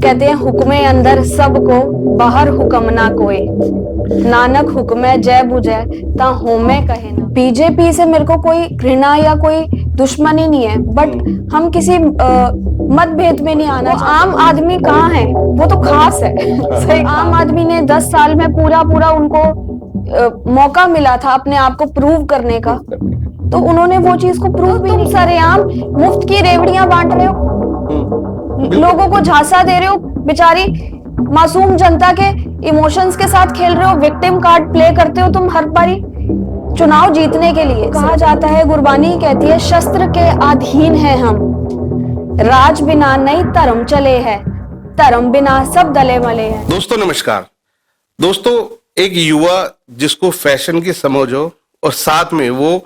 कहते हैं हुक्मे अंदर सबको बाहर हुक्म ना कोई, नानक हुक्मे जय बुझे ता होमे कहे ना। बीजेपी से मेरे को कोई घृणा या कोई दुश्मनी नहीं है, बट हम किसी मतभेद में नहीं आना चाहते। आम आदमी कहाँ है, वो तो खास है। सही, आम आदमी ने 10 साल में पूरा उनको मौका मिला था अपने आप को प्रूव करने का, तो उन्होंने वो चीज को प्रूव भी नहीं। सरेआम मुफ्त की रेवड़ियां बांट रहे हो, लोगों को झांसा दे रहे हो, बेचारी मासूम जनता के इमोशंस के साथ खेल रहे हो, विक्टिम कार्ड प्ले करते हो तुम हर बारी चुनाव जीतने के लिए। कहा जाता है, गुरबानी कहती है, शस्त्र के अधीन है हम, राज बिना नहीं धर्म चले है, धर्म बिना सब दले मले है। दोस्तों नमस्कार। दोस्तों, एक युवा जिसको फैशन की समझ हो और साथ में वो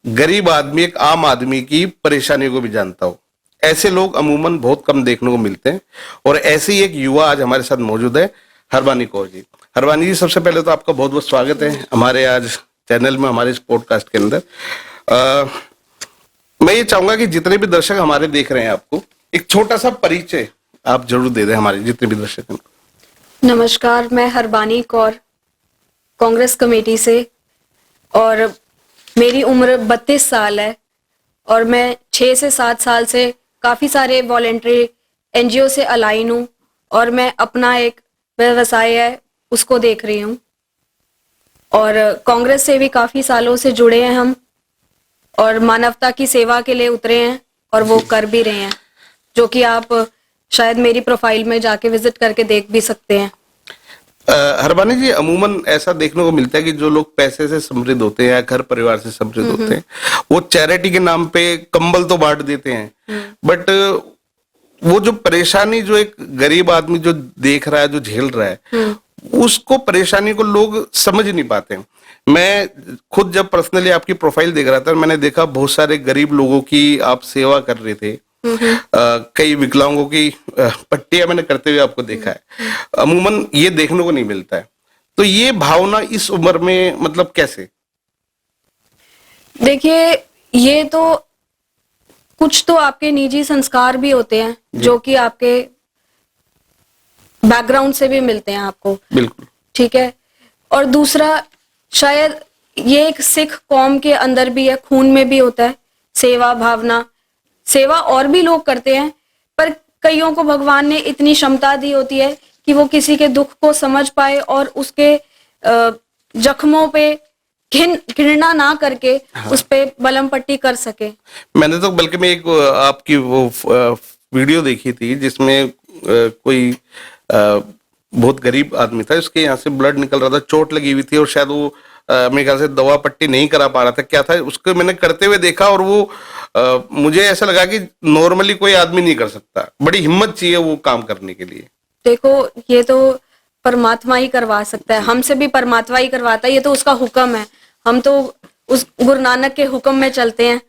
गरीब आदमी, एक आम आदमी की परेशानी को भी जानता हो, ऐसे लोग अमूमन बहुत कम देखने को मिलते हैं। और ऐसे ही एक युवा आज हमारे साथ मौजूद है, हरबानी कौर जी। हरबानी जी, सबसे पहले तो आपका बहुत बहुत स्वागत है हमारे आज चैनल में, हमारे इस पॉडकास्ट के अंदर। मैं ये चाहूंगा कि जितने भी दर्शक हमारे देख रहे हैं, आपको एक छोटा सा परिचय आप जरूर दे दें हमारे जितने भी दर्शक हैं। नमस्कार, मैं हरबानी कौर, कांग्रेस कमेटी से, और मेरी उम्र 32 साल है और मैं 6 से 7 साल से काफ़ी सारे वॉलेंट्री एनजीओ से अलाइन हूँ और मैं अपना एक व्यवसाय है उसको देख रही हूँ। और कांग्रेस से भी काफ़ी सालों से जुड़े हैं हम और मानवता की सेवा के लिए उतरे हैं और वो कर भी रहे हैं, जो कि आप शायद मेरी प्रोफाइल में जाके विजिट करके देख भी सकते हैं। हरबानी जी, अमूमन ऐसा देखने को मिलता है कि जो लोग पैसे से समृद्ध होते हैं या घर परिवार से समृद्ध होते हैं, वो चैरिटी के नाम पे कंबल तो बांट देते हैं, बट वो जो परेशानी जो एक गरीब आदमी जो देख रहा है, जो झेल रहा है, उसको परेशानी को लोग समझ नहीं पाते। मैं खुद जब पर्सनली आपकी प्रोफाइल देख रहा था, मैंने देखा बहुत सारे गरीब लोगों की आप सेवा कर रहे थे। कई विकलांगों की पट्टियां मैंने करते हुए आपको देखा है। अमूमन ये देखने को नहीं मिलता है, तो ये भावना इस उम्र में मतलब कैसे? देखिए, ये तो कुछ तो आपके निजी संस्कार भी होते हैं जो कि आपके बैकग्राउंड से भी मिलते हैं आपको। बिल्कुल ठीक है। और दूसरा, शायद ये एक सिख कौम के अंदर भी है, खून में भी होता है सेवा भावना। सेवा और भी लोग करते हैं, पर कईयों को भगवान ने इतनी क्षमता दी होती है कि वो किसी के दुख को समझ पाए और उसके जख्मों पे घृणा ना करके उस पे बलम पट्टी कर सके। मैंने तो बल्कि मैं एक आपकी वो वीडियो देखी थी जिसमें कोई बहुत गरीब आदमी था, उसके यहाँ से ब्लड निकल रहा था, चोट लगी हुई थी और शायद वो मेरे ख्याल से दवा पट्टी नहीं करा पा रहा था, क्या था उसको मैंने करते हुए देखा और वो मुझे ऐसा लगा कि नॉर्मली कोई आदमी नहीं कर सकता, बड़ी हिम्मत चाहिए वो काम करने के लिए। देखो, ये तो परमात्मा ही करवा सकता है, हमसे भी परमात्मा ही करवाता है, ये तो उसका हुक्म है। हम तो उस गुरु नानक के हुक्म में चलते हैं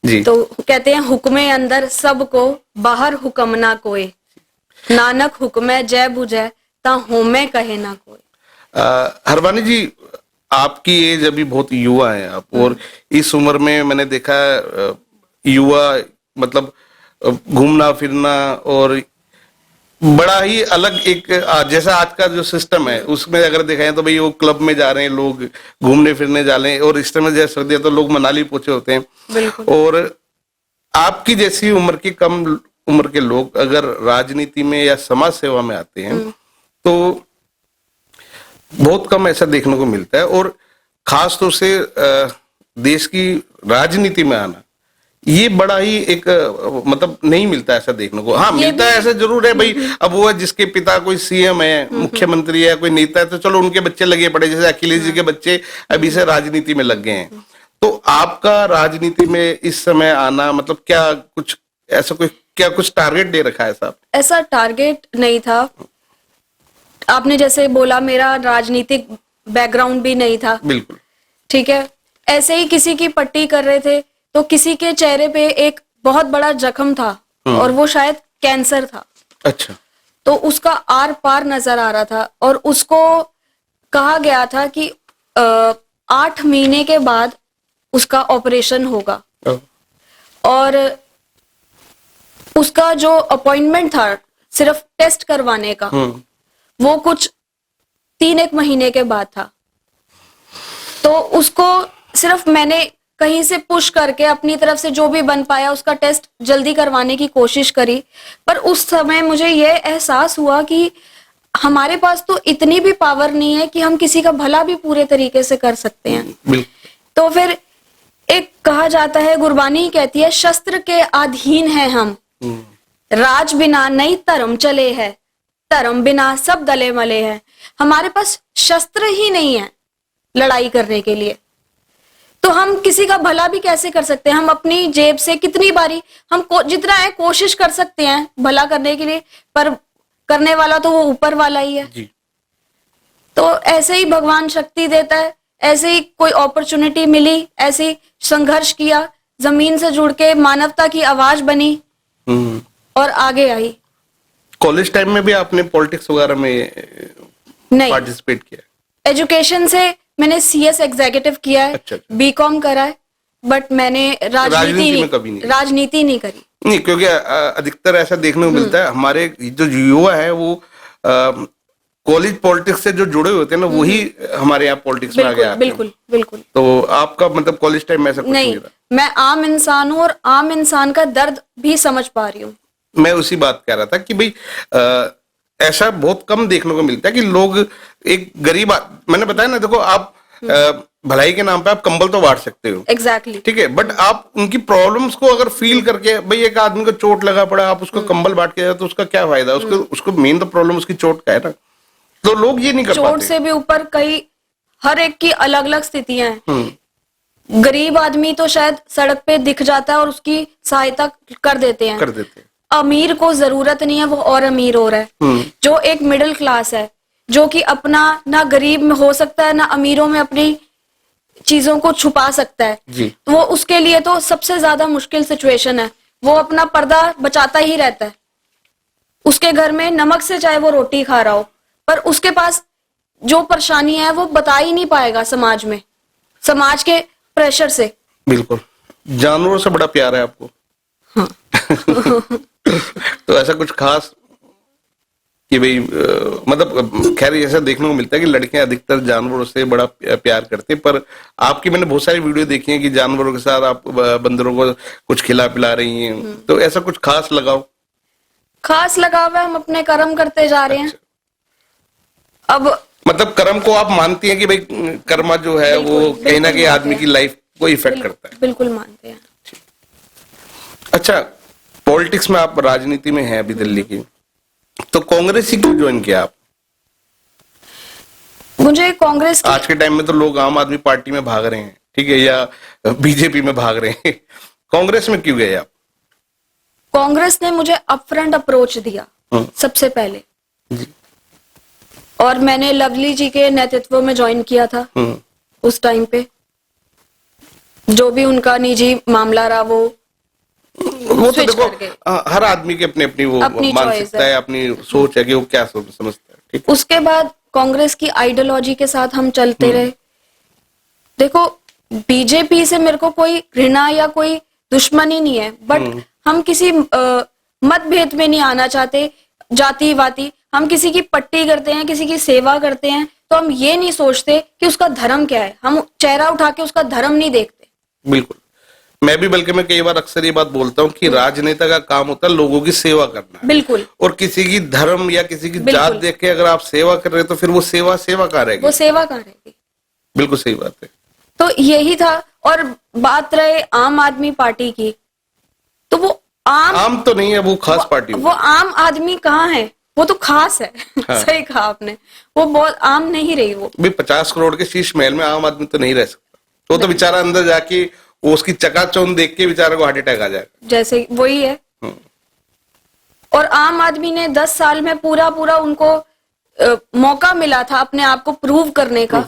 जी। तो कहते हैं, हुक्मे अंदर सबको बाहर हुक्म ना कोई, नानक हुक्मे जय बुझे ता होमे कहे ना कोई। हरबानी जी, आपकी एज अभी बहुत युवा है आप, और इस उम्र में मैंने देखा युवा मतलब घूमना फिरना और बड़ा ही अलग एक जैसा आज का जो सिस्टम है उसमें अगर देखा जाए तो भाई वो क्लब में जा रहे हैं लोग, घूमने फिरने जा रहे हैं, और इस टाइम जैसे सर्दी है तो लोग मनाली पहुंचे होते हैं। बिल्कुल। और आपकी जैसी उम्र की कम उम्र के लोग अगर राजनीति में या समाज सेवा में आते हैं तो बहुत कम ऐसा देखने को मिलता है, और खास तौर से देश की राजनीति में आना ये बड़ा ही एक मतलब नहीं मिलता ऐसा देखने को। हाँ, मिलता है ऐसा जरूर है भाई, अब वो है जिसके पिता कोई सीएम है, मुख्यमंत्री है, कोई नेता है, तो चलो उनके बच्चे लगे पड़े, जैसे अखिलेश जी के बच्चे अभी से राजनीति में लग गए हैं। तो आपका राजनीति में इस समय आना मतलब क्या कुछ ऐसा कुछ टारगेट दे रखा है साहब? ऐसा टारगेट नहीं था। आपने जैसे बोला, मेरा राजनीतिक बैकग्राउंड भी नहीं था। बिल्कुल ठीक है। ऐसे ही किसी की पट्टी कर रहे थे तो किसी के चेहरे पे एक बहुत बड़ा जख्म था और वो शायद कैंसर था। अच्छा। तो उसका आर पार नजर आ रहा था और उसको कहा गया था कि 8 महीने के बाद उसका ऑपरेशन होगा। और उसका जो अपॉइंटमेंट था सिर्फ टेस्ट करवाने का, वो कुछ 3-1 महीने के बाद था। तो उसको सिर्फ मैंने कहीं से पुश करके अपनी तरफ से जो भी बन पाया उसका टेस्ट जल्दी करवाने की कोशिश करी। पर उस समय मुझे ये एहसास हुआ कि हमारे पास तो इतनी भी पावर नहीं है कि हम किसी का भला भी पूरे तरीके से कर सकते हैं। तो फिर एक कहा जाता है, गुरबानी कहती है, शस्त्र के अधीन है हम, राज बिना नहीं धर्म चले है, धर्म बिना सब दले मले है। हमारे पास शस्त्र ही नहीं है लड़ाई करने के लिए, तो हम किसी का भला भी कैसे कर सकते हैं? हम अपनी जेब से कितनी बारी हम जितना है कोशिश कर सकते हैं भला करने के लिए, पर करने वाला तो वो ऊपर वाला ही है जी। तो ऐसे ही भगवान शक्ति देता है, ऐसे ही कोई अपॉर्चुनिटी मिली, ऐसे ही संघर्ष किया, जमीन से जुड़ के मानवता की आवाज बनी और आगे आई। कॉलेज टाइम में भी आपने पॉलिटिक्स वगैरह में नहीं पार्टिसिपेट किया? एजुकेशन से मैंने सीएस एग्जीक्यूटिव किया है, अच्छा। बीकॉम करा है, बट मैंने राजनीति नहीं करी। नहीं, क्योंकि अधिकतर ऐसा देखने को मिलता है, हमारे जो युवा है वो कॉलेज पॉलिटिक्स से जो जुड़े होते हैं ना, वही हमारे यहाँ पॉलिटिक्स में आगे आते हैं। बिल्कुल बिल्कुल। तो आपका मतलब कॉलेज टाइम में ऐसा कुछ नहीं था? मैं आम इंसान हूँ और आम इंसान का दर्द भी समझ पा रही हूँ। मैं उसी बात कह रहा था कि भाई ऐसा बहुत कम देखने को मिलता है कि लोग एक गरीब, मैंने बताया ना, देखो आप भलाई के नाम पे आप कंबल तो बांट सकते हो, एग्जैक्टली ठीक है, बट आप उनकी प्रॉब्लम्स को अगर फील करके, भाई एक आदमी को चोट लगा पड़ा, आप उसको कंबल बांट के तो उसका क्या फायदा? उसको मेन तो प्रॉब्लम उसकी चोट का है ना, तो लोग ये नहीं कर पाते। चोट से भी ऊपर कई, हर एक की अलग अलग स्थितियां हैं। गरीब आदमी तो शायद सड़क पे दिख जाता है और उसकी सहायता कर देते हैं। अमीर को जरूरत नहीं है, वो और अमीर हो रहा है। जो एक मिडिल क्लास है, जो कि अपना ना गरीब में हो सकता है ना अमीरों में अपनी चीजों को छुपा सकता है जी। तो वो उसके लिए तो सबसे ज्यादा मुश्किल सिचुएशन है। वो अपना पर्दा बचाता ही रहता है, उसके घर में नमक से चाहे वो रोटी खा रहा हो, पर उसके पास जो परेशानी है वो बता ही नहीं पाएगा समाज में, समाज के प्रेशर से। बिल्कुल। जानवरों से बड़ा प्यार है आपको? हाँ। तो ऐसा कुछ खास कि भाई मतलब खैर ऐसा देखने को मिलता है कि लड़कियां अधिकतर जानवरों से बड़ा प्यार करती हैं, पर आपकी मैंने बहुत सारी वीडियो देखी है कि जानवरों के साथ आप बंदरों को कुछ खिला पिला रही हैं, तो ऐसा कुछ खास लगाव है? हम अपने कर्म करते जा रहे हैं। अब मतलब कर्म को आप मानती हैं कि भाई कर्मा जो है वो कहीं ना कहीं आदमी की लाइफ को इफेक्ट करता है? बिल्कुल मानते हैं। अच्छा, पॉलिटिक्स में आप राजनीति में हैं अभी दिल्ली की, तो कांग्रेस ही क्यों ज्वाइन किया आप? मुझे कांग्रेस की... आज के टाइम में तो लोग आम आदमी पार्टी में भाग रहे हैं, ठीक है, या बीजेपी में भाग रहे हैं, कांग्रेस में क्यों गए आप? कांग्रेस ने मुझे अपफ्रंट अप्रोच दिया सबसे पहले जी। और मैंने लवली जी के नेतृत्व में ज्वाइन किया था। उस टाइम पे जो भी उनका निजी मामला रहा वो तो देखो हर आदमी की अपनी अपनी वो मानसिकता है, अपनी सोच है कि वो क्या समझता है, ठीक। उसके बाद कांग्रेस की आइडियोलॉजी के साथ हम चलते रहे। देखो बीजेपी से मेरे को कोई घृणा या कोई दुश्मनी नहीं है, बट हम किसी मतभेद में नहीं आना चाहते, जाति वाती। हम किसी की पट्टी करते हैं, किसी की सेवा करते हैं, तो हम ये नहीं सोचते कि उसका धर्म क्या है, हम चेहरा उठा के उसका धर्म नहीं देखते। बिल्कुल, मैं भी बल्कि मैं कई बार अक्सर ये बात बोलता हूँ कि राजनेता का काम होता है लोगों की सेवा करना। बिल्कुल। और किसी की धर्म या किसी की जात देख के अगर आप सेवा कर रहे हो तो फिर वो सेवा कहाँ रहेगी? वो सेवा कहाँ रहेगी? बिल्कुल सही बात है। तो यही था। और बात रहे आम आदमी पार्टी की, तो वो आम तो नहीं है, वो खास पार्टी। वो आम आदमी कहाँ है, वो तो खास है। हाँ। सही कहा आपने, वो बहुत आम नहीं रही। वो भी 50 करोड़ के शीश महल में आम आदमी तो नहीं रह सकता। तो बेचारा अंदर जाके वो उसकी चकाचौंध देख के बेचारे को हार्ट अटैक आ जाएगा, जैसे वही है। और आम आदमी ने 10 साल में पूरा उनको मौका मिला था अपने आप को प्रूव करने का,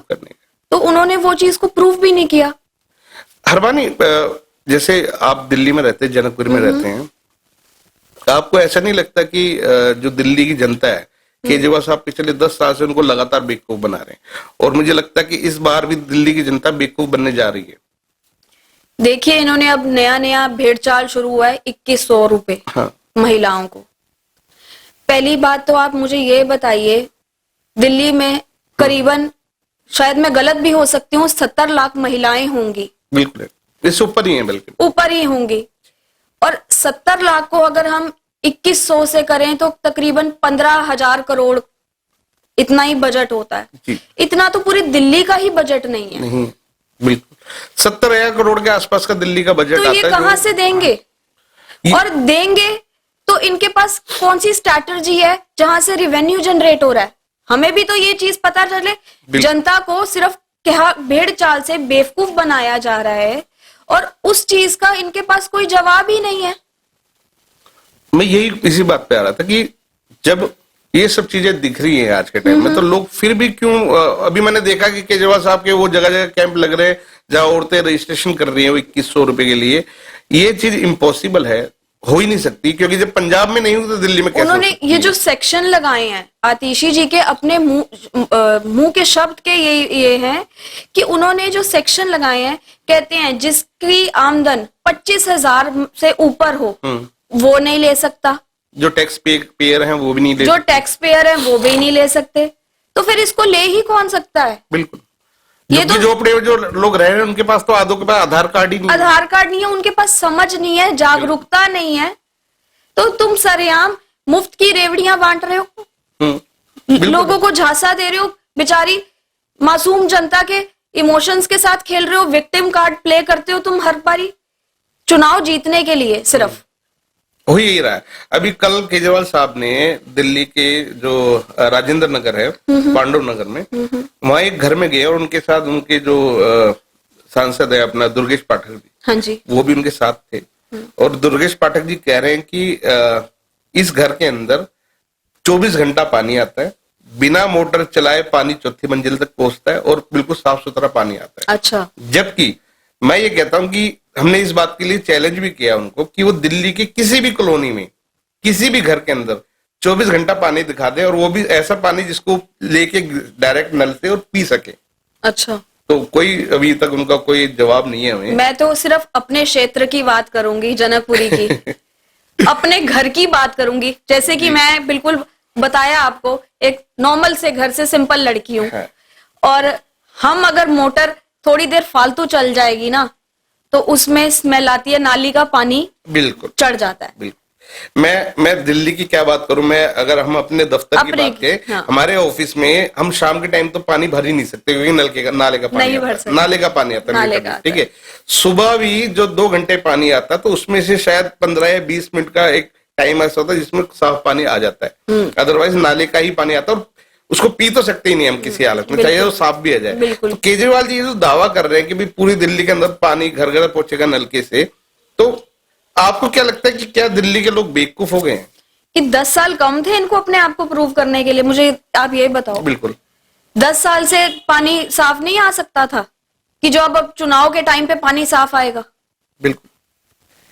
तो उन्होंने वो चीज को प्रूव भी नहीं किया। हरबानी, जैसे आप दिल्ली में रहते हैं, जनकपुर में रहते हैं, आपको ऐसा नहीं लगता कि जो दिल्ली की जनता है, केजरीवाल साहब पिछले 10 साल से उनको लगातार बेवकूफ बना रहे हैं, और मुझे लगता है कि इस बार भी दिल्ली की जनता बेवकूफ बनने जा रही है। देखिए, इन्होंने अब नया भेड़ चाल शुरू हुआ है, 2100 रुपए। हाँ। महिलाओं को पहली बात तो आप मुझे ये बताइए, दिल्ली में करीबन, शायद मैं गलत भी हो सकती हूँ, 70 लाख महिलाएं होंगी। बिल्कुल, इससे ऊपर ही है, बल्कि ऊपर ही होंगी। और 70 लाख को अगर हम 2100 से करें तो तकरीबन 15,000 करोड़ इतना ही बजट होता है जी। इतना तो पूरी दिल्ली का ही बजट नहीं है। नहीं, बिल्कुल 70,000 करोड़ के आसपास का दिल्ली का बजट तो आता ये है। कहां से देंगे? और देंगे तो इनके पास कौन सी स्ट्रैटेजी है जहां से रिवेन्यू जनरेट हो रहा है? हमें भी तो ये चीज पता चले। जनता को सिर्फ क्या भेड़ चाल से बेवकूफ बनाया जा रहा है और उस चीज का इनके पास कोई जवाब ही नहीं है। मैं यही इसी बात पे आ रहा था कि जब ये सब चीजें दिख रही हैं आज के टाइम में, तो लोग फिर भी क्यों, अभी मैंने देखा कि केजरीवाल साहब के वो जगह जगह कैंप लग रहे हैं जहां औरतें रजिस्ट्रेशन कर रही हैं वो 2100 रुपए के लिए। ये चीज इम्पॉसिबल है, हो ही नहीं सकती, क्योंकि जब पंजाब में नहीं हुई तो दिल्ली में कैसे उन्होंने हो सकती ये है? जो सेक्शन लगाए हैं, आतिशी जी के अपने मुंह के शब्द के ये हैं कि उन्होंने जो सेक्शन लगाए हैं, कहते हैं जिसकी आमदन 25,000 से ऊपर हो वो नहीं ले सकता, जो टैक्स पेयर हैं वो भी नहीं ले जो टैक्स पेयर है वो भी नहीं ले सकते, तो फिर इसको ले ही कौन सकता है? बिल्कुल। ये तो झोपड़े में जो लोग रह रहे हैं उनके पास तो आधों के पास आधार कार्ड ही नहीं है। आधार कार्ड नहीं है, उनके पास समझ नहीं है, जागरूकता नहीं है, तो तुम सरेआम मुफ्त की रेवड़ियां बांट रहे हो, बिल्कुल। लोगों को झांसा दे रहे हो, बेचारी मासूम जनता के इमोशंस के साथ खेल रहे हो, विक्टिम कार्ड प्ले करते हो तुम हर बारी चुनाव जीतने के लिए सिर्फ। हो ही रहा है। अभी कल केजरीवाल साहब ने दिल्ली के जो राजेंद्र नगर है, पांडव नगर में, वहां एक घर में गए और उनके साथ उनके जो सांसद है अपना दुर्गेश पाठक जी, हाँ जी, वो भी उनके साथ थे। और दुर्गेश पाठक जी कह रहे हैं कि इस घर के अंदर 24 घंटा पानी आता है, बिना मोटर चलाए पानी चौथी मंजिल तक पहुंचता है और बिल्कुल साफ सुथरा पानी आता है। अच्छा, जबकि मैं ये कहता हूं कि हमने इस बात के लिए चैलेंज भी किया उनको कि वो दिल्ली की किसी भी कॉलोनी में, किसी भी घर के अंदर 24 घंटा पानी दिखा दे, और वो भी ऐसा पानी जिसको लेके डायरेक्ट नल से और पी सके। अच्छा, तो कोई अभी तक उनका कोई जवाब नहीं है हमें। मैं तो सिर्फ अपने क्षेत्र की बात करूंगी, जनकपुरी की अपने घर की बात करूंगी। जैसे कि मैं बिल्कुल बताया आपको, एक नॉर्मल से घर से सिंपल लड़की हूँ, हाँ। और हम अगर मोटर थोड़ी देर फालतू चल जाएगी ना तो उसमें स्मेल आती है, नाली का पानी बिल्कुल चढ़ जाता है। बिल्कुल। मैं दिल्ली की क्या बात करूं, मैं अगर हम अपने दफ्तर की बात करें, हाँ। हमारे ऑफिस में हम शाम के टाइम तो पानी भर ही नहीं सकते क्योंकि नाले का पानी नहीं आता भर है। सकते। नाले का पानी आता नाले है, का ठीक है। सुबह भी जो 2 घंटे पानी आता है तो उसमें से शायद 15 या 20 मिनट का एक टाइम ऐसा होता है जिसमें साफ पानी आ जाता है, अदरवाइज नाले का ही पानी आता है और उसको पी तो सकते ही नहीं हम किसी हालत में, चाहिए तो साफ भी आ जाए। तो केजरीवाल जी जो दावा कर रहे हैं कि भी पूरी दिल्ली के अंदर पानी घर घर पहुंचेगा नलके से, तो आपको क्या लगता है कि क्या दिल्ली के लोग बेवकूफ हो गए हैं कि 10 साल कम थे इनको अपने आप को प्रूव करने के लिए? मुझे आप ये बताओ। बिल्कुल 10 साल से पानी साफ नहीं आ सकता था कि जो अब चुनाव के टाइम पे पानी साफ आएगा? बिल्कुल।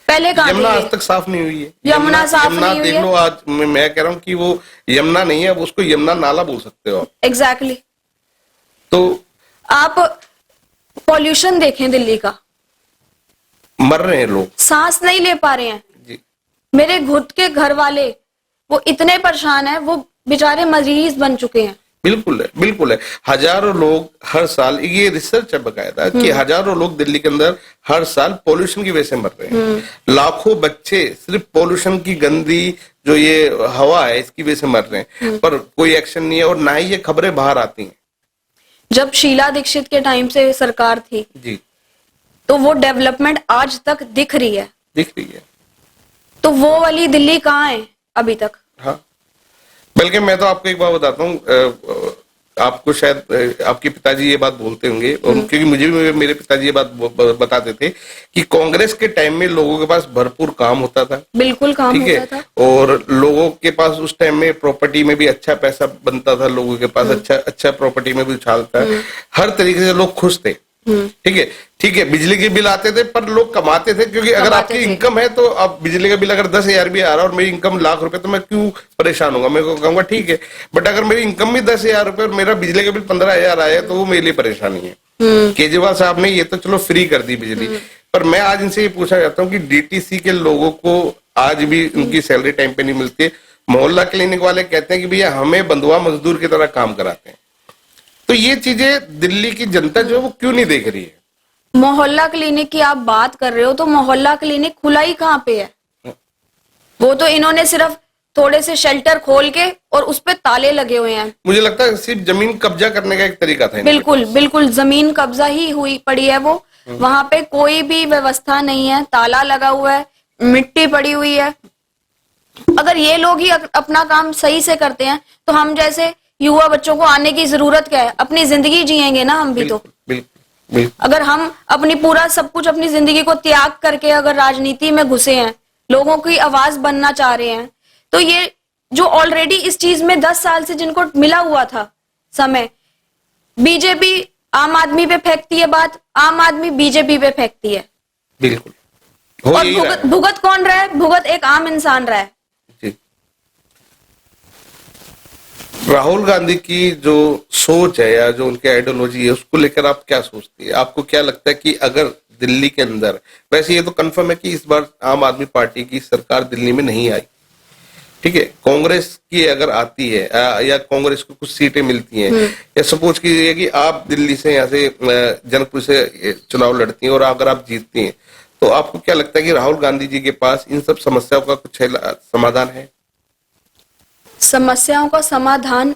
पहले कहाँ यमुना थे? आज तक साफ नहीं हुई है। यमुना साफ नहीं हुई देख है। लो आज, मैं कह रहा हूँ कि वो यमुना नहीं है, अब उसको यमुना नाला बोल सकते हो आप। एग्जैक्टली। तो आप पॉल्यूशन देखें दिल्ली का, मर रहे हैं लोग, सांस नहीं ले पा रहे हैं। जी। मेरे खुद के घर वाले वो इतने परेशान है, वो बेचारे मरीज बन चुके हैं। बिल्कुल है, बिल्कुल है। हजारों लोग हर साल, ये रिसर्च है बकायदा कि हजारों लोग दिल्ली के अंदर हर साल पोल्यूशन की वजह से मर रहे हैं। लाखों बच्चे सिर्फ पोल्यूशन की गंदी जो ये हवा है इसकी वजह से मर रहे हैं, पर कोई एक्शन नहीं है और ना ही ये खबरें बाहर आती हैं। जब शीला दीक्षित के टाइम से सरकार थी जी, तो वो डेवलपमेंट आज तक दिख रही है, दिख रही है। तो वो वाली दिल्ली कहाँ है अभी तक? हाँ, बल्कि मैं तो आपको एक बात बताता हूँ, आपको शायद आपके पिताजी ये बात बोलते होंगे, और क्योंकि मुझे भी मेरे पिताजी ये बात बताते थे कि कांग्रेस के टाइम में लोगों के पास भरपूर काम होता था, बिल्कुल काम ठीक होता है, था, और लोगों के पास उस टाइम में प्रॉपर्टी में भी अच्छा पैसा बनता था, लोगों के पास अच्छा प्रॉपर्टी में भी उछालता है, हर तरीके से लोग खुश थे, ठीक है। बिजली के बिल आते थे पर लोग कमाते थे, क्योंकि अगर आपकी इनकम है तो अब बिजली का बिल अगर 10,000 भी आ रहा है और मेरी इनकम लाख रुपए, तो मैं क्यों परेशान होगा, मैं कहूंगा ठीक है। बट अगर मेरी इनकम भी 10,000 रुपए और मेरा बिजली का बिल 15,000 आया तो वो मेरे लिए परेशानी है। केजरीवाल साहब ने ये तो चलो फ्री कर दी बिजली, पर मैं आज इनसे ये पूछना चाहता हूँ कि डीटीसी के लोगों को आज भी उनकी सैलरी टाइम पे नहीं मिलती है। मोहल्ला क्लिनिक वाले कहते हैं कि भैया हमें बंधुआ मजदूर की तरह काम कराते हैं। तो ये चीजें दिल्ली की जनता जो है वो क्यों नहीं देख रही है? मोहल्ला क्लिनिक की आप बात कर रहे हो, तो मोहल्ला क्लिनिक खुला ही कहाँ पे है? वो तो इन्होंने सिर्फ थोड़े से शेल्टर खोल के और उस पे ताले लगे हुए हैं। मुझे लगता है सिर्फ जमीन कब्जा करने का एक तरीका था। बिल्कुल बिल्कुल, जमीन कब्जा ही हुई पड़ी है वो। वहां पे कोई भी व्यवस्था नहीं है, ताला लगा हुआ है, मिट्टी पड़ी हुई है। अगर ये लोग ही अपना काम सही से करते हैं तो हम जैसे युवा बच्चों को आने की जरूरत क्या है? अपनी जिंदगी जिएंगे ना हम भी। तो बिल्कुल। अगर हम अपनी पूरा सब कुछ अपनी जिंदगी को त्याग करके अगर राजनीति में घुसे हैं, लोगों की आवाज बनना चाह रहे हैं, तो ये जो ऑलरेडी इस चीज में 10 साल से जिनको मिला हुआ था समय, बीजेपी आम आदमी पे फेंकती है बात, आम आदमी बीजेपी पे फेंकती है। बिल्कुल। और भुगत कौन रहा है? भुगत एक आम इंसान रहा है। राहुल गांधी की जो सोच है या जो उनकी आइडियोलॉजी है उसको लेकर आप क्या सोचती है? आपको क्या लगता है कि अगर दिल्ली के अंदर, वैसे ये तो कंफर्म है कि इस बार आम आदमी पार्टी की सरकार दिल्ली में नहीं आई, ठीक है, कांग्रेस की अगर आती है या कांग्रेस को कुछ सीटें मिलती हैं, या सपोज कीजिए कि आप दिल्ली से यहाँ से जनकपुर से चुनाव लड़ती हैं और अगर आप जीतती हैं, तो आपको क्या लगता है कि राहुल गांधी जी के पास इन सब समस्याओं का कुछ समाधान है? समस्याओं का समाधान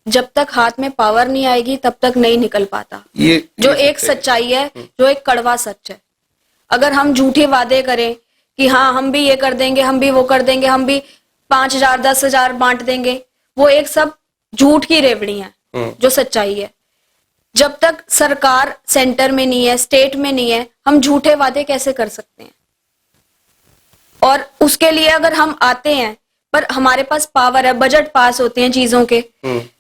जब तक हाथ में पावर नहीं आएगी तब तक नहीं निकल पाता। ये जो एक सच्चाई है, जो एक कड़वा सच है। अगर हम झूठे वादे करें कि हाँ हम भी ये कर देंगे, हम भी वो कर देंगे, हम भी 5,000 10,000 बांट देंगे, वो एक सब झूठ की रेवड़ी है। जो सच्चाई है, जब तक सरकार सेंटर में नहीं है, स्टेट में नहीं है, हम झूठे वादे कैसे कर सकते हैं? और उसके लिए अगर हम आते हैं पर हमारे पास पावर है, बजट पास होते हैं चीजों के,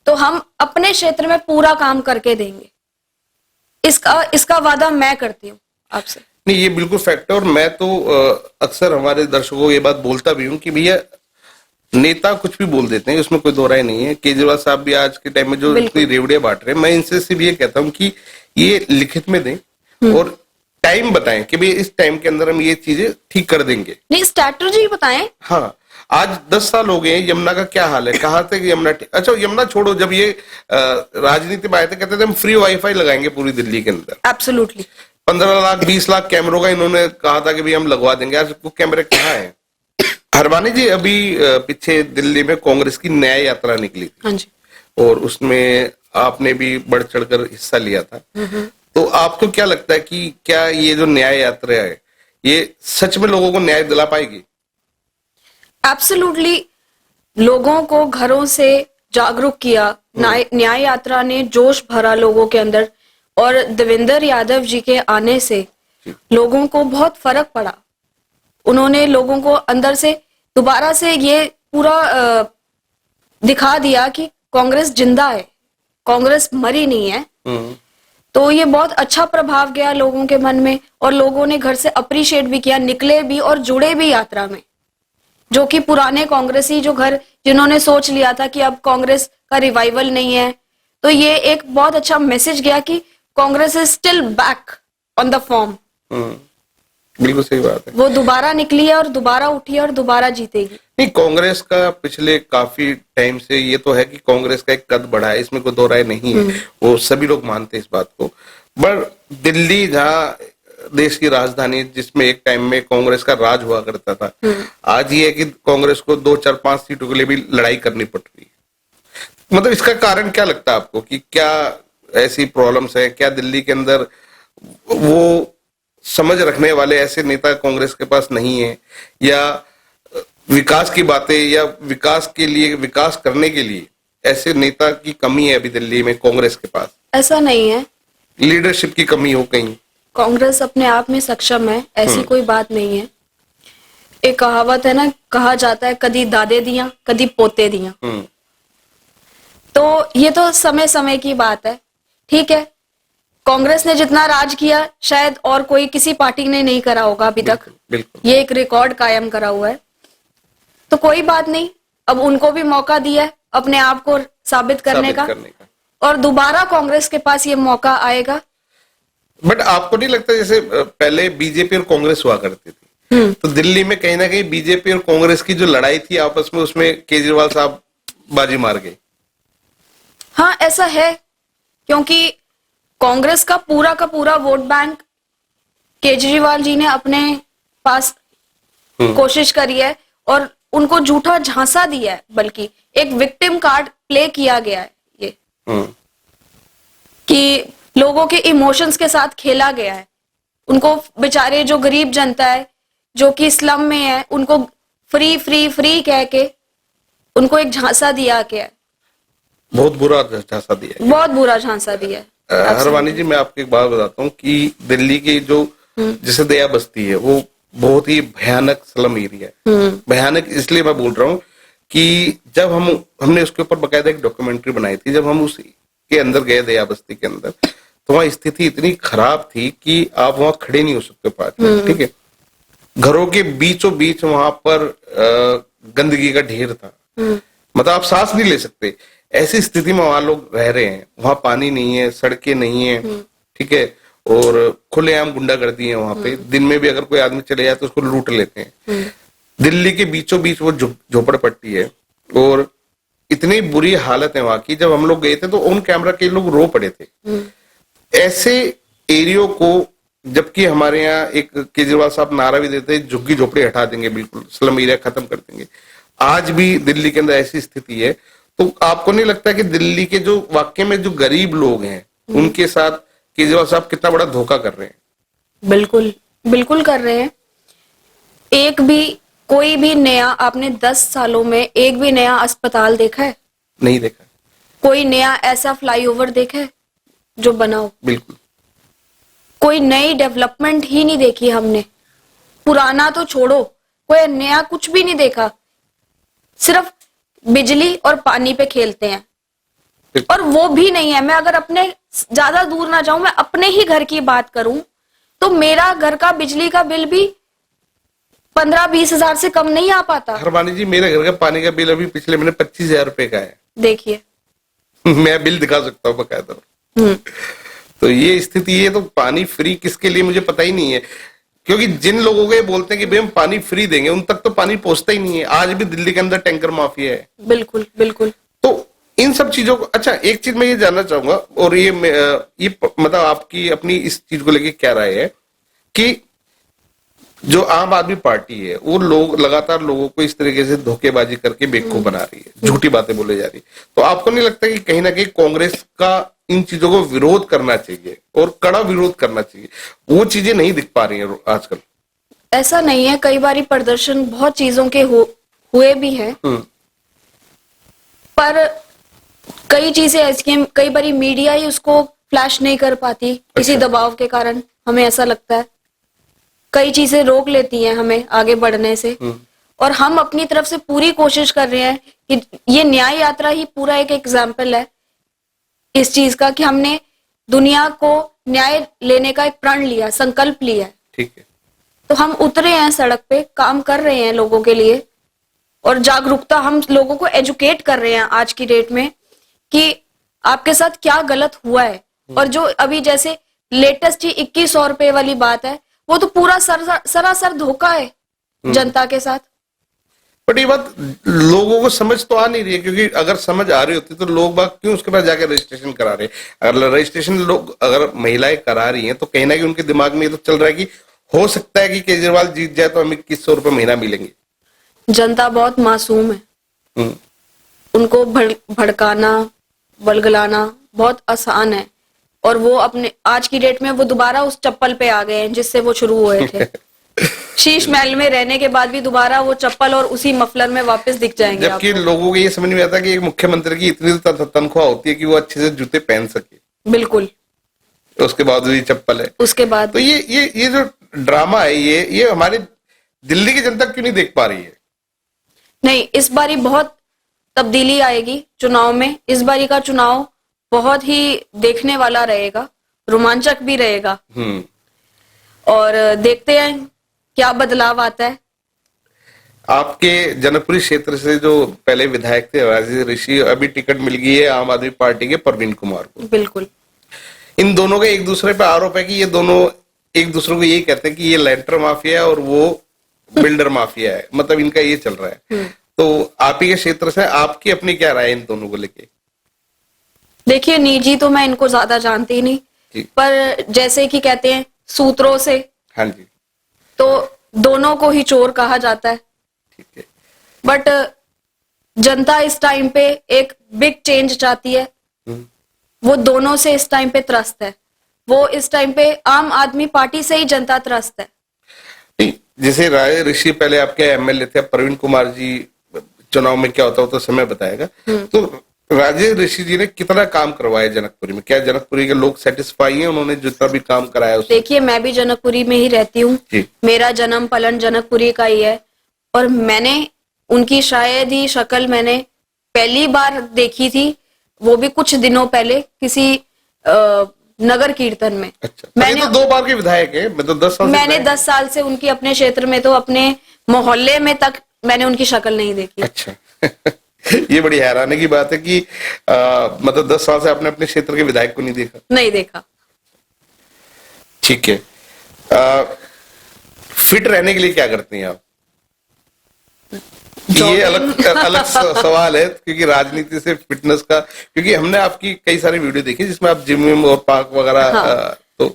तो हम अपने क्षेत्र में पूरा काम करके देंगे। इसका वादा मैं करती हूँ आपसे। नहीं, ये बिल्कुल फैक्ट है। और मैं तो अक्सर हमारे दर्शकों को ये बात बोलता भी हूँ कि भैया नेता कुछ भी बोल देते हैं, उसमें कोई दो राय नहीं है। केजरीवाल साहब भी आज के टाइम में जो इतनी रेवड़ियां बांट रहे हैं, मैं इनसे सिर्फ ये कहता हूँ कि ये लिखित में दें और टाइम बताएं कि भाई इस टाइम के अंदर हम ये चीजें ठीक कर देंगे। नहीं, स्ट्रैटेजी बताएं। हाँ, आज 10 साल हो गए, यमुना का क्या हाल है? कहा थे कि यमुना, अच्छा यमुना छोड़ो, जब ये राजनीति में आए थे कहते थे हम फ्री वाईफाई लगाएंगे पूरी दिल्ली के अंदर। एब्सोल्युटली। 15 लाख 20 लाख कैमरों का इन्होंने कहा था कि भाई हम लगवा देंगे। आज वो कैमरे कहाँ हैं? हरबानी जी, अभी पीछे दिल्ली में कांग्रेस की न्याय यात्रा निकली थी। हाँ जी। और उसमें आपने भी बढ़ चढ़कर हिस्सा लिया था। तो आपको क्या लगता है कि क्या ये जो न्याय यात्रा है ये सच में लोगों को न्याय दिला पाएगी? एब्सोल्युटली। लोगों को घरों से जागरूक किया, न्याय यात्रा ने जोश भरा लोगों के अंदर, और देवेंद्र यादव जी के आने से लोगों को बहुत फर्क पड़ा। उन्होंने लोगों को अंदर से दोबारा से ये पूरा दिखा दिया कि कांग्रेस जिंदा है, कांग्रेस मरी नहीं है। तो ये बहुत अच्छा प्रभाव गया लोगों के मन में, और लोगों ने घर से अप्रिशिएट भी किया, निकले भी और जुड़े भी यात्रा में। जो कि पुराने कांग्रेसी जो घर जिन्होंने सोच लिया था कि अब कांग्रेस का रिवाइवल नहीं है, तो ये एक बहुत अच्छा मैसेज गया कि Congress is still back on the form. बिल्कुल सही बात है। वो दोबारा निकली है और दोबारा उठी है और दोबारा जीतेगी। नहीं, कांग्रेस का पिछले काफी टाइम से ये तो है कि कांग्रेस का एक कद बढ़ा है, इसमें कोई दो राय नहीं है। वो सभी लोग मानते हैं इस बात को। पर दिल्ली जहाँ देश की राजधानी, जिसमें एक टाइम में कांग्रेस का राज हुआ करता था, आज ये है कि कांग्रेस को 2 4 5 सीटों के लिए भी लड़ाई करनी पड़ रही है। मतलब इसका कारण क्या लगता है आपको कि क्या ऐसी प्रॉब्लम्स है? क्या दिल्ली के अंदर वो समझ रखने वाले ऐसे नेता कांग्रेस के पास नहीं है, या विकास की बातें या विकास के लिए, विकास करने के लिए ऐसे नेता की कमी है अभी दिल्ली में कांग्रेस के पास? ऐसा नहीं है, लीडरशिप की कमी हो कहीं? कांग्रेस अपने आप में सक्षम है, ऐसी कोई बात नहीं है। एक कहावत है ना, कहा जाता है कदी दादे दिया कदी पोते दिया। तो ये तो समय समय की बात है। ठीक है, कांग्रेस ने जितना राज किया शायद और कोई किसी पार्टी ने नहीं करा होगा अभी तक। ये एक रिकॉर्ड कायम करा हुआ है। तो कोई बात नहीं, अब उनको भी मौका दिया है अपने आप को साबित करने का, और दोबारा कांग्रेस के पास ये मौका आएगा। बट आपको नहीं लगता जैसे पहले बीजेपी और कांग्रेस हुआ करती थी, तो दिल्ली में कहीं ना कहीं बीजेपी और कांग्रेस की जो लड़ाई थी आपस में, उसमें केजरीवाल साहब बाजी मार गए। हाँ, ऐसा है, क्योंकि कांग्रेस का पूरा वोट बैंक केजरीवाल जी ने अपने पास कोशिश करी है और उनको झूठा झांसा दिया है, बल्कि एक विक्टिम कार्ड प्ले किया गया है ये, कि लोगों के इमोशंस के साथ खेला गया है। उनको बेचारे जो गरीब जनता है, जो कि स्लम में है, उनको फ्री फ्री फ्री कह के उनको एक झांसा दिया गया है। बहुत बुरा झांसा दिया है। बहुत बुरा झांसा दिया है। हरवानी जी, मैं आपको एक बात बताता हूँ कि दिल्ली की जो जैसे दया बस्ती है, वो बहुत ही भयानक स्लम एरिया है। भयानक इसलिए मैं बोल रहा हूँ कि जब हमने उसके ऊपर बकायदा एक डॉक्यूमेंट्री बनाई थी, जब हम उसके अंदर गए दया बस्ती के अंदर, तो वहां स्थिति इतनी खराब थी कि आप वहां खड़े नहीं हो सकते 5 मिनट, ठीक है। घरों के बीचों बीच वहां पर गंदगी का ढेर था, मतलब आप सांस नहीं ले सकते। ऐसी स्थिति में वहां लोग रह रहे हैं, वहां पानी नहीं है, सड़कें नहीं है, ठीक है, और खुलेआम गुंडागर्दी है वहां पे। दिन में भी अगर कोई आदमी चले जाए तो उसको लूट लेते हैं। दिल्ली के बीचों बीच वो झोपड़पट्टी है और इतनी बुरी हालत है वहां की। जब हम लोग गए थे तो ऑन कैमरा के लोग रो पड़े थे ऐसे एरियो को, जबकि हमारे यहाँ एक केजरीवाल साहब नारा भी देते हैं, झुग्गी झोपड़ी हटा देंगे, बिल्कुल स्लम एरिया खत्म कर देंगे। आज भी दिल्ली के अंदर ऐसी स्थिति है। तो आपको नहीं लगता कि दिल्ली के जो वाकई में जो गरीब लोग हैं, उनके साथ केजरीवाल साहब कितना बड़ा धोखा कर रहे हैं? बिल्कुल बिल्कुल कर रहे हैं। एक भी कोई भी नया, आपने 10 सालों में एक भी नया अस्पताल देखा है? नहीं देखा। कोई नया ऐसा फ्लाईओवर देखा है जो बना हो? बिल्कुल। कोई नई डेवलपमेंट ही नहीं देखी हमने। पुराना तो छोड़ो, कोई नया कुछ भी नहीं देखा। सिर्फ बिजली और पानी पे खेलते हैं, और वो भी नहीं है। मैं अगर अपने ज्यादा दूर ना जाऊं, मैं अपने ही घर की बात करूं तो मेरा घर का बिजली का बिल भी 15-20 हजार से कम नहीं आ पाता। हरवानी जी, मेरे घर का पानी का बिल अभी पिछले महीने 25,000 रुपए का है। देखिए मैं बिल दिखा सकता हूँ बकायदा। तो ये स्थिति है। तो पानी फ्री किसके लिए मुझे पता ही नहीं है, क्योंकि जिन लोगों को ये बोलते हैं कि भाई हम पानी फ्री देंगे, उन तक तो पानी पहुंचता ही नहीं है। आज भी दिल्ली के अंदर टैंकर माफिया है। बिल्कुल बिल्कुल। तो इन सब चीजों को, अच्छा एक चीज मैं ये जानना चाहूंगा, और ये मतलब आपकी अपनी इस चीज को लेके क्या राय है कि जो आम आदमी पार्टी है, वो लोग लगातार लोगों को इस तरीके से धोखेबाजी करके बेवकूफ बना रही है, झूठी बातें बोले जा रही है। तो आपको नहीं लगता कि कहीं ना कहीं कांग्रेस का इन चीजों को विरोध करना चाहिए और कड़ा विरोध करना चाहिए? वो चीजें नहीं दिख पा रही हैं आजकल। ऐसा नहीं है, कई बारी प्रदर्शन बहुत चीजों के हुए भी हैं, पर कई चीजें ऐसी हैं, कई बारी मीडिया ही उसको फ्लैश नहीं कर पाती किसी दबाव के कारण, हमें ऐसा लगता है। कई चीजें रोक लेती हैं हमें आगे बढ़ने से, और हम अपनी तरफ से पूरी कोशिश कर रहे हैं कि ये न्याय यात्रा ही पूरा एक एग्जाम्पल है इस चीज का, कि हमने दुनिया को न्याय लेने का एक प्रण लिया, संकल्प लिया। ठीक है। तो हम उतरे हैं सड़क पे, काम कर रहे हैं लोगों के लिए, और जागरूकता, हम लोगों को एजुकेट कर रहे हैं आज की डेट में कि आपके साथ क्या गलत हुआ है। और जो अभी जैसे लेटेस्ट ही 2100 रुपए वाली बात है, वो तो पूरा सरासर धोखा है जनता के साथ। बट ये बात लोगों को समझ तो आ नहीं रही है, क्योंकि अगर समझ आ रही होती तो लोग बाग क्यों उसके पास जाकर रजिस्ट्रेशन करा रहे हैं? अगर रजिस्ट्रेशन लोग, अगर महिलाएं करा रही हैं, तो कहीं ना कहीं उनके दिमाग में ये तो चल रहा है कि हो सकता है कि केजरीवाल जीत जाए तो हमें 2100 रुपए महीना मिलेंगे। जनता बहुत मासूम है, उनको भड़काना, बलगलाना बहुत आसान है, और वो अपने आज की डेट में वो दोबारा उस चप्पल पे आ गए हैं जिससे वो शुरू हुए थे। शीश महल में रहने के बाद भी दोबारा वो चप्पल और उसी मफलर में वापस दिख जाएंगे। जबकि लोगों को ये समझ में आता है कि एक मुख्यमंत्री की इतनी तनख्वाह होती है कि वो अच्छे से जूते पहन सके। बिल्कुल। उसके बाद भी चप्पल है। उसके बाद तो ये जो ड्रामा है, ये हमारे दिल्ली की जनता क्यों नहीं देख पा रही है? नहीं, इस बारी बहुत तब्दीली आएगी चुनाव में। इस बारी का चुनाव बहुत ही देखने वाला रहेगा, रोमांचक भी रहेगा, और देखते हैं क्या बदलाव आता है। आपके जनकपुरी क्षेत्र से जो पहले विधायक थे राजेश ऋषि, अभी टिकट मिल गई है आम आदमी पार्टी के परवीन कुमार को। बिल्कुल। इन दोनों का एक दूसरे पे आरोप है कि ये दोनों एक दूसरे को यही कहते हैं कि ये लेंटर माफिया है और वो बिल्डर माफिया है, मतलब इनका ये चल रहा है। तो आप ही के क्षेत्र से आपकी अपनी क्या राय है इन दोनों को लेके? देखिए, निजी तो मैं इनको ज्यादा जानती नहीं, जी। पर जैसे कि कहते हैं सूत्रों से, हाँ जी, तो दोनों को ही चोर कहा जाता है। ठीक है। बट जनता इस टाइम पे एक बिग चेंज चाहती है। वो दोनों से इस टाइम पे त्रस्त है। वो इस टाइम पे आम आदमी पार्टी से ही जनता त्रस्त है। नहीं, जैसे राय ऋषि पहले आपके एमएलए थे, प्रवीण कुमार जी चुनाव में क्या होता है तो समय बताएगा। तो राजेश ऋषि जी ने कितना काम करवाया जनकपुरी में? क्या जनकपुरी के लोग सेटिस्फाई हैं उन्होंने जितना भी काम कराया उससे? देखिए, मैं भी जनकपुरी में ही रहती हूँ, मेरा जन्म पलन जनकपुरी का ही है, और मैंने उनकी शायद ही शक्ल मैंने पहली बार देखी थी, वो भी कुछ दिनों पहले किसी नगर कीर्तन में। अच्छा, मैंने तो 2 बार के विधायक है, मैं तो 10 साल मैंने 10 साल से उनकी अपने क्षेत्र में, तो अपने मोहल्ले में तक मैंने उनकी शक्ल नहीं देखी। अच्छा ये बड़ी हैरानी की बात है कि मतलब 10 साल से आपने अपने क्षेत्र के विधायक को नहीं देखा। ठीक है। फिट रहने के लिए क्या करते हैं आप? ये अलग सवाल है, क्योंकि राजनीति से फिटनेस का, क्योंकि हमने आपकी कई सारी वीडियो देखी जिसमें आप जिम और पार्क वगैरह, तो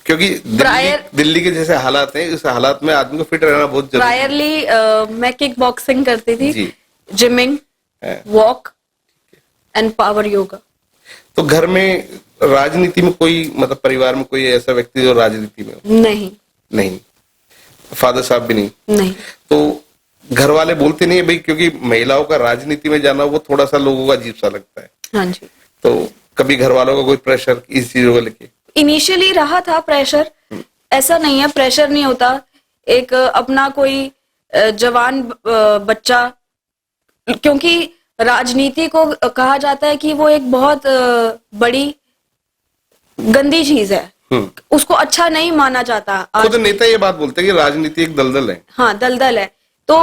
क्योंकि दिल्ली के जैसे हालात हैं, इस हालात में आदमी को फिट रहना बहुत जरूरी है। प्रायरली मैं किक बॉक्सिंग करती थी, gymming, walk and power yoga. तो घर में राजनीति में कोई, मतलब परिवार में कोई ऐसा व्यक्ति जो राजनीति में हो? नहीं, फादर साहब भी नहीं। तो घर वाले बोलते नहीं है भाई, क्योंकि महिलाओं का राजनीति में जाना वो थोड़ा सा लोगों का अजीब सा लगता है। हाँ जी। तो कभी घर वालों का कोई प्रेशर इस चीजों को लेके? इनिशियली रहा था प्रेशर, ऐसा नहीं है प्रेशर नहीं होता। एक अपना कोई जवान बच्चा, क्योंकि राजनीति को कहा जाता है कि वो एक बहुत बड़ी गंदी चीज है, उसको अच्छा नहीं माना जाता। खुद नेता ये बात बोलते हैं कि राजनीति एक दलदल है। हाँ, दलदल है। तो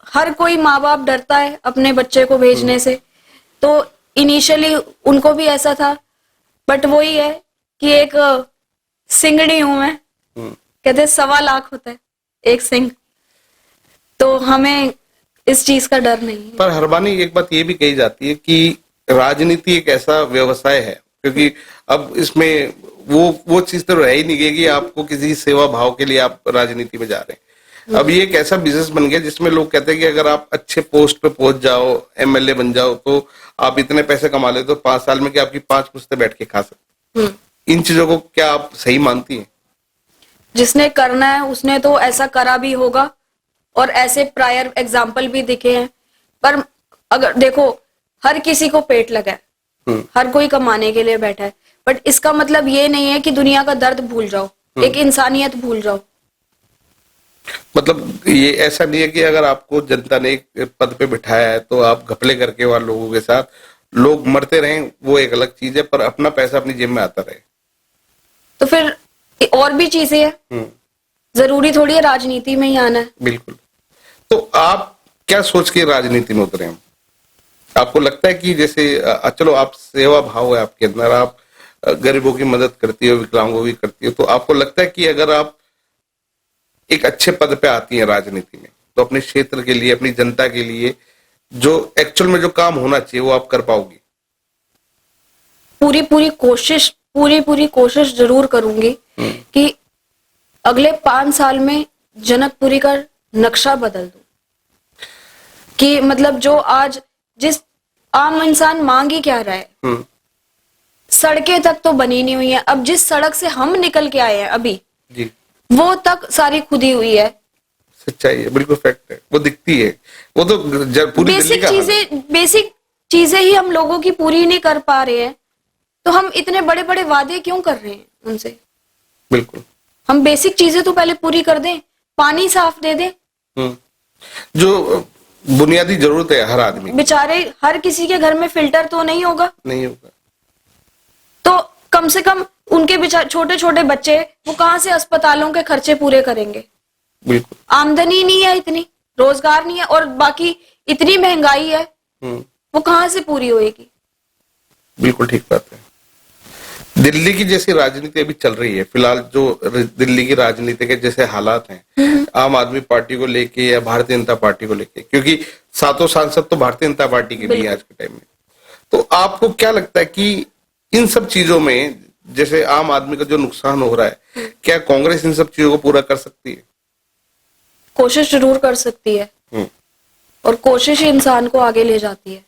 हर कोई माँ बाप डरता है अपने बच्चे को भेजने से। तो इनिशियली उनको भी ऐसा था, बट वही है कि एक सिंगड़ी हूं मैं, कहते 1.25 लाख होता है एक सिंह, तो हमें इस चीज का डर नहीं है। पर हरबानी, एक बात ये भी कही जाती है कि राजनीति एक ऐसा व्यवसाय है, क्योंकि अब इसमें वो चीज तो रह ही नहीं गई कि आपको किसी सेवा भाव के लिए आप राजनीति में जा रहे हैं। अब ये एक ऐसा बिजनेस बन गया जिसमें लोग कहते हैं कि अगर आप अच्छे पोस्ट पे पहुंच जाओ, एमएलए बन जाओ, तो आप इतने पैसे कमा ले तो 5 साल में कि आपकी 5 पुश्तें बैठ के खा सकते। इन चीजों को क्या आप सही मानती हैं? जिसने करना है उसने तो ऐसा करा भी होगा, और ऐसे प्रायर एग्जाम्पल भी दिखे हैं। पर अगर देखो, हर किसी को पेट लगा है, हर कोई कमाने के लिए बैठा है, बट इसका मतलब ये नहीं है कि दुनिया का दर्द भूल जाओ, एक इंसानियत भूल जाओ। मतलब ये ऐसा नहीं है कि अगर आपको जनता ने एक पद पे बिठाया है तो आप घपले करके वहां लोगों के साथ लोग मरते रहें, वो एक अलग चीज है, पर अपना पैसा अपनी जेब में आता रहे। तो फिर और भी चीजें हैं, जरूरी थोड़ी है राजनीति में ही आना है। बिल्कुल। तो आप क्या सोच के राजनीति में उतरे हैं? आपको लगता है कि जैसे चलो आप सेवा भाव है आपके अंदर, आप गरीबों की मदद करती हो, विकलांगों की करती हो, तो आपको लगता है कि अगर आप एक अच्छे पद पे आती हैं राजनीति में, तो अपने क्षेत्र के लिए, अपनी जनता के लिए जो एक्चुअल में जो काम होना चाहिए वो आप कर पाओगी? पूरी कोशिश जरूर करूंगी कि अगले 5 साल में जनकपुरी का नक्शा बदल दूं। कि मतलब जो आज जिस आम इंसान मांग ही क्या रहा है, सड़कें तक तो बनी नहीं हुई है। अब जिस सड़क से हम निकल के आए हैं अभी जी, वो तक सारी खुदी हुई है। सच्चाई है, बिल्कुल फैक्ट है, वो दिखती है। वो तो पूरी बेसिक चीजें ही हम लोगों की पूरी नहीं कर पा रहे हैं, तो हम इतने बड़े बड़े वादे क्यों कर रहे हैं उनसे? बिल्कुल, हम बेसिक चीजें तो पहले पूरी कर दें, पानी साफ दे दें। जो बुनियादी जरूरत है हर आदमी। बेचारे हर किसी के घर में फिल्टर तो नहीं होगा, तो कम से कम उनके बेचारे छोटे छोटे बच्चे वो कहाँ से अस्पतालों के खर्चे पूरे करेंगे? बिल्कुल, आमदनी नहीं है, इतनी रोजगार नहीं है, और बाकी इतनी महंगाई है, वो कहाँ से पूरी होएगी? बिल्कुल ठीक बात है। दिल्ली की जैसी राजनीति अभी चल रही है फिलहाल, जो दिल्ली की राजनीति के जैसे हालात हैं आम आदमी पार्टी को लेके या भारतीय जनता पार्टी को लेके, क्योंकि सातों सांसद तो भारतीय जनता पार्टी के भी हैं आज के टाइम में, तो आपको क्या लगता है कि इन सब चीजों में जैसे आम आदमी का जो नुकसान हो रहा है, क्या कांग्रेस इन सब चीजों को पूरा कर सकती है? कोशिश जरूर कर सकती है, और कोशिश ही इंसान को आगे ले जाती है।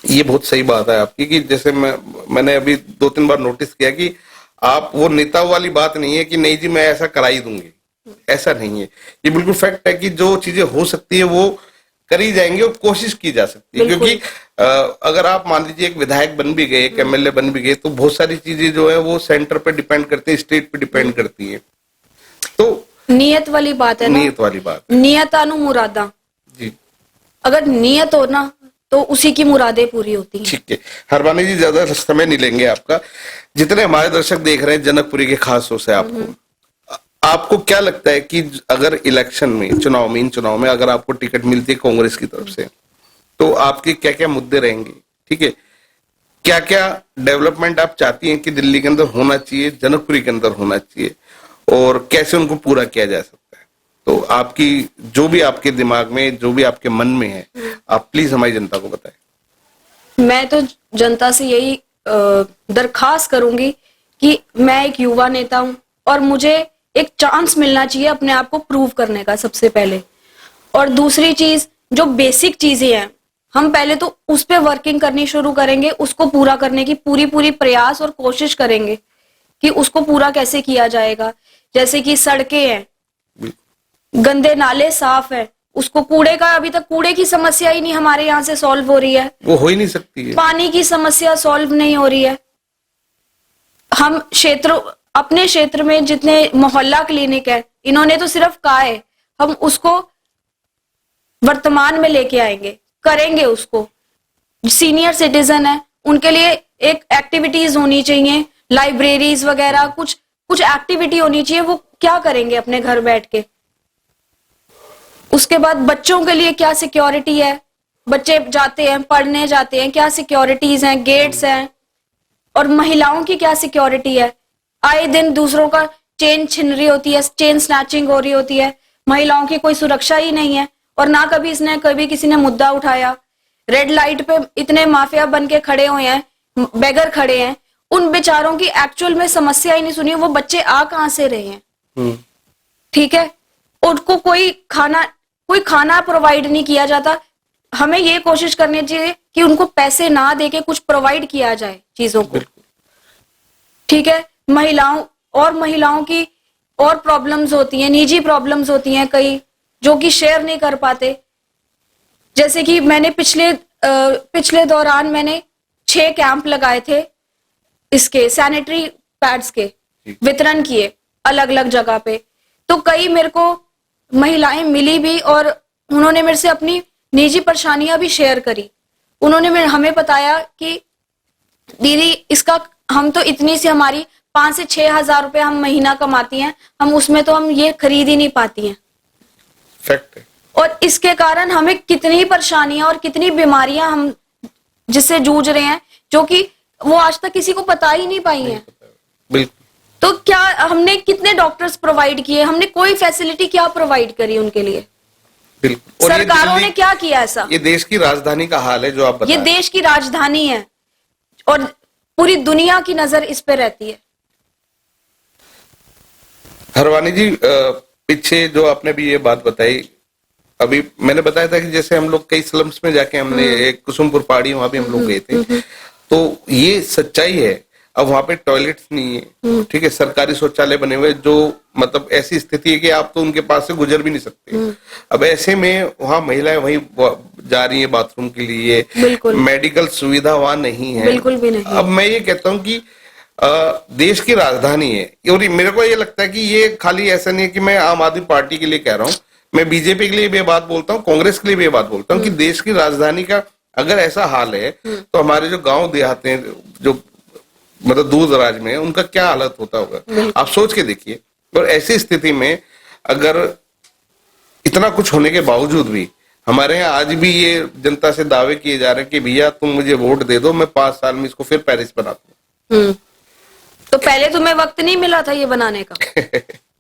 ये बहुत सही बात है आपकी कि जैसे मैंने अभी 2-3 बार नोटिस किया कि आप वो नेता वाली बात नहीं है कि नहीं जी मैं ऐसा करा ही दूंगी, ऐसा नहीं है। ये बिल्कुल फैक्ट है कि जो चीजें हो सकती है वो करी जाएंगी और कोशिश की जा सकती है, क्योंकि अगर आप मान लीजिए एक विधायक बन भी गए, एक एमएलए बन भी गए, तो बहुत सारी चीजें जो है वो सेंटर पे डिपेंड करती है, स्टेट पे डिपेंड करती है। तो नियत वाली बात है ना, नियत वाली बात, नियत अनु मुरादा जी। अगर नियत हो ना तो उसी की मुरादें पूरी होती हैं। ठीक है हरबानी जी, ज्यादा समय नहीं लेंगे आपका। जितने हमारे दर्शक देख रहे हैं जनकपुरी के खासों से आपको क्या लगता है कि अगर इलेक्शन में चुनाव में अगर आपको टिकट मिलती है कांग्रेस की तरफ से, तो आपके क्या क्या मुद्दे रहेंगे? ठीक है, क्या क्या डेवलपमेंट आप चाहती हैं कि दिल्ली के अंदर होना चाहिए, जनकपुरी के अंदर होना चाहिए, और कैसे उनको पूरा किया जा सकता है? तो आपकी जो भी आपके दिमाग में, जो भी आपके मन में है, आप प्लीज हमारी जनता को बताएं। मैं तो जनता से यही दरखास्त करूंगी कि मैं एक युवा नेता हूं और मुझे एक चांस मिलना चाहिए अपने आप को प्रूव करने का सबसे पहले। और दूसरी चीज, जो बेसिक चीजें हैं हम पहले तो उस पे वर्किंग करनी शुरू करेंगे, उसको पूरा करने की पूरी प्रयास और कोशिश करेंगे कि उसको पूरा कैसे किया जाएगा। जैसे कि सड़कें हैं, गंदे नाले साफ है, उसको कूड़े का, अभी तक कूड़े की समस्या ही नहीं हमारे यहाँ से सॉल्व हो रही है, वो हो ही नहीं सकती है। पानी की समस्या सॉल्व नहीं हो रही है। हम अपने क्षेत्र में जितने मोहल्ला क्लिनिक है, इन्होंने तो सिर्फ कहा है हम उसको वर्तमान में लेके आएंगे, करेंगे उसको। सीनियर सिटीजन है उनके लिए एक एक्टिविटीज होनी चाहिए, लाइब्रेरीज वगैरह, कुछ एक्टिविटी होनी चाहिए। वो क्या करेंगे अपने घर बैठ के? उसके बाद बच्चों के लिए क्या सिक्योरिटी है, बच्चे जाते हैं पढ़ने जाते हैं, क्या सिक्योरिटीज हैं, गेट्स हैं। और महिलाओं की क्या सिक्योरिटी है? आए दिन दूसरों का चेन छिन रही होती है, चेन स्नैचिंग हो रही होती है, महिलाओं की कोई सुरक्षा ही नहीं है। और ना कभी किसी ने मुद्दा उठाया। रेड लाइट पे इतने माफिया बन के खड़े हुए हैं, बेगर खड़े हैं, उन बेचारों की एक्चुअल में समस्या ही नहीं सुनी। वो बच्चे आ कहां से रहे हैं? ठीक है, उनको कोई खाना प्रोवाइड नहीं किया जाता। हमें ये कोशिश करनी चाहिए कि उनको पैसे ना देके कुछ प्रोवाइड किया जाए चीजों को। ठीक है, महिलाओं की और प्रॉब्लम्स होती हैं, निजी प्रॉब्लम्स होती हैं कई, जो कि शेयर नहीं कर पाते। जैसे कि मैंने पिछले दौरान मैंने 6 कैंप लगाए थे, इसके सैनिटरी पैड्स के वितरण किए अलग अलग जगह पे। तो कई मेरे को महिलाएं मिली भी और उन्होंने मेरे से अपनी निजी परेशानियां भी शेयर करी। उन्होंने हमें बताया कि दीदी इसका हम तो इतनी सी हमारी 5 से 6 हजार रुपए हम महीना कमाती हैं, हम उसमें तो हम ये खरीद ही नहीं पाती हैं। फैक्ट है। और इसके कारण हमें कितनी परेशानियां और कितनी बीमारियां हम जिससे जूझ रहे हैं, जो कि वो आज तक किसी को पता ही नहीं पाई हैं। बिल्कुल। तो क्या हमने कितने डॉक्टर्स प्रोवाइड किए? हमने कोई फैसिलिटी क्या प्रोवाइड करी उनके लिए? बिल्कुल। सरकारों ने क्या किया ऐसा? ये देश की राजधानी का हाल है जो आप बता ये देश की राजधानी है और पूरी दुनिया की नजर इस पे रहती है। हरवानी जी, पीछे जो आपने भी ये बात बताई, अभी मैंने बताया था कि जैसे हम लोग कई स्लम्स में जाके हमने एक कुसुमपुर पहाड़ी, वहां भी हम लोग गए थे, तो ये सच्चाई है। अब वहां पे टॉयलेट्स नहीं है, ठीक है, सरकारी शौचालय बने हुए, जो मतलब ऐसी स्थिति है कि आप तो उनके पास से गुजर भी नहीं सकते। अब ऐसे में वहां महिलाएं वहीं जा रही है बाथरूम के लिए, मेडिकल सुविधा वहां नहीं है, बिल्कुल भी नहीं। अब मैं ये कहता हूँ कि देश की राजधानी है, और मेरे को ये लगता है कि ये खाली ऐसा नहीं है कि मैं आम आदमी पार्टी के लिए कह रहा हूँ, मैं बीजेपी के लिए भी ये बात बोलता हूँ, कांग्रेस के लिए भी ये बात बोलता हूँ कि देश की राजधानी का अगर ऐसा हाल है तो हमारे जो गांव देहात हैं, जो मतलब दूर दराज में है, उनका क्या हालत होता होगा, आप सोच के देखिए। और ऐसी स्थिति में अगर इतना कुछ होने के बावजूद भी हमारे यहाँ आज भी ये जनता से दावे किए जा रहे हैं कि भैया तुम मुझे वोट दे दो, मैं 5 साल में इसको फिर पेरिस बना दूं। तो पहले तुम्हें वक्त नहीं मिला था ये बनाने का?